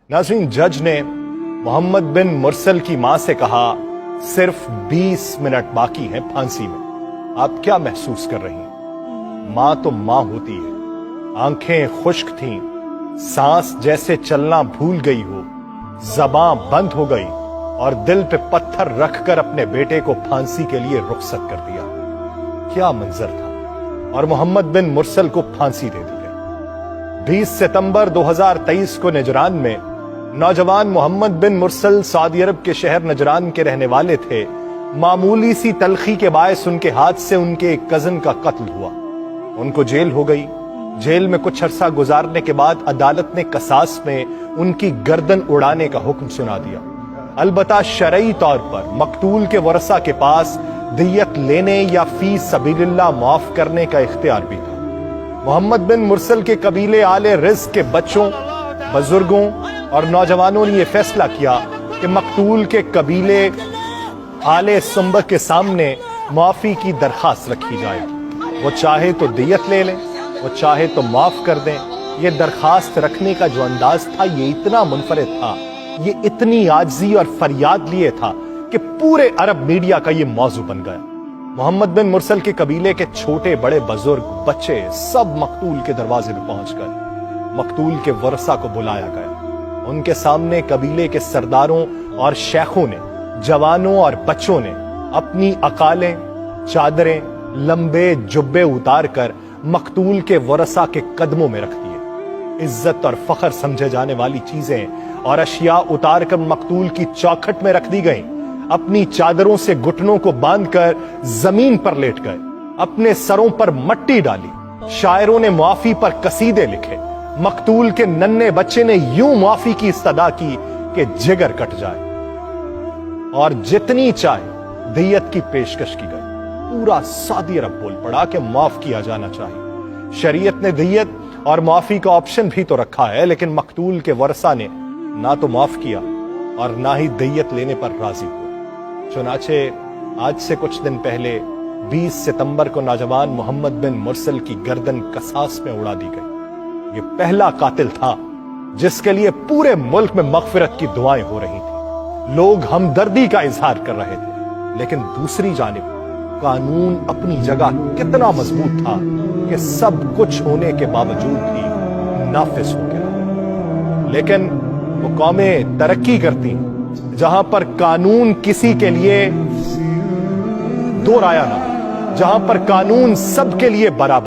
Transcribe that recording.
नाज़रीन, जज ने मोहम्मद बिन मुरसल की मां से कहा सिर्फ 20 मिनट बाकी हैं फांसी में। आप क्या महसूस कर रही हैं? मां तो मां होती है। आंखें खुश्क थीं, सांस जैसे चलना भूल गई हो, ज़बान बंद हो गई और दिल पे पत्थर रखकर अपने बेटे को फांसी के लिए रुखसत कर दिया। क्या मंजर था। और मोहम्मद बिन मुरसल को फांसी दे दी गई। 20 सितंबर 2023 को नजरान में नौजवान मोहम्मद बिन मुरसल सऊदी अरब के शहर नजरान के रहने वाले थे। मामूली सी तलखी के बायस उनके हाथ से उनके एक कजन का कत्ल हुआ। उनको जेल हो गई। जेल में कुछ अरसा गुजारने के बाद अदालत ने कसास में उनकी गर्दन उड़ाने का हुक्म सुना दिया। अलबत्ता शरई तौर पर मकतूल के वरसा के पास दियत लेने या फी सबीलिल्लाह माफ करने का इख्तियार भी था। मोहम्मद बिन मुरसल के कबीले आले रिज़्क़ के बच्चों, बुजुर्गों और नौजवानों ने यह फैसला किया कि मकतूल के कबीले आले सुंबह के सामने माफी की दरखास्त रखी जाए। वो चाहे तो दियत ले लें, वो चाहे तो माफ कर दें। ये दरखास्त रखने का जो अंदाज था ये इतना मुनफरिद था, ये इतनी आजिज़ी और फरियाद लिए था कि पूरे अरब मीडिया का ये मौजू बन गया। मोहम्मद बिन मुरसल के कबीले के छोटे बड़े बुजुर्ग बच्चे सब मकतूल के दरवाजे पे पहुंच गए। मकतूल के वरसा को बुलाया गया। उनके सामने कबीले के सरदारों और शेखों ने, जवानों और बच्चों ने अपनी अकालें, चादरें, लंबे जुब्बे उतार कर मकतूल के वरसा के कदमों में रख दिए। इज्जत और फख्र समझे जाने वाली चीजें और अशिया उतार कर मकतूल की चौखट में रख दी गई। अपनी चादरों से घुटनों को बांधकर जमीन पर लेट गए। अपने सरों पर मट्टी डाली। शायरों ने मुआफी पर कसीदे लिखे। मकतूल के नन्हे बच्चे ने यूं मुआफी की इस्तदा की कि जिगर कट जाए। और जितनी चाहे दियत की पेशकश की गई। पूरा सऊदी अरब बोल पड़ा कि माफ किया जाना चाहिए। शरीयत ने दियत और माफी का ऑप्शन भी तो रखा है, लेकिन मकतूल के वरसा ने ना तो माफ किया और ना ही दियत लेने पर राजी हुए। चुनाचे आज से कुछ दिन पहले 20 सितंबर को नौजवान मोहम्मद बिन मुरसल की गर्दन कसास में उड़ा दी गई। ये पहला कातिल था जिसके लिए पूरे मुल्क में मगफिरत की दुआएं हो रही थी। लोग हमदर्दी का इजहार कर रहे थे, लेकिन दूसरी जानिब कानून अपनी जगह कितना मजबूत था कि सब कुछ होने के बावजूद भी नाफिज हो गया। लेकिन वो कौमें तरक्की करती जहां पर कानून किसी के लिए दो राया ना, जहां पर कानून सबके लिए बराबर